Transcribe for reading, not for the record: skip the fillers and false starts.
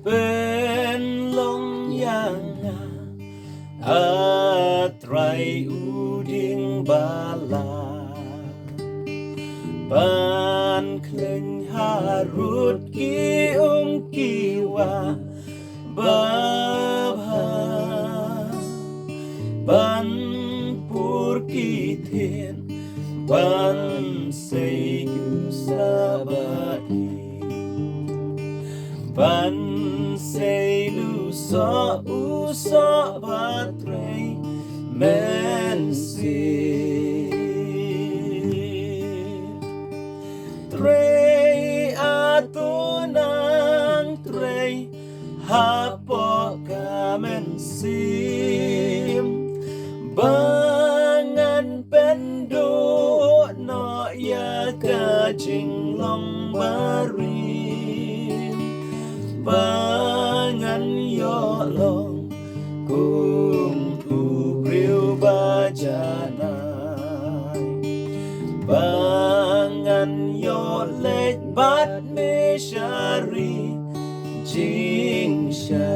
เป็นลงอย่างงาไตรอุดิงบาลาบานเคลงหารุดกีกีวาบาพาบันปูรกีเทียนบันเซยุสาบาอีบันเซลูสออุสอบาเตรเมนซีเตรอาตุนังเตรฮาปอกาเมนซีบังเป็นดูนอยากาจิงลองบารีบังยอลองกุมอุกริวบาจานายบังยอเล็กบัดเมชารีจิงชา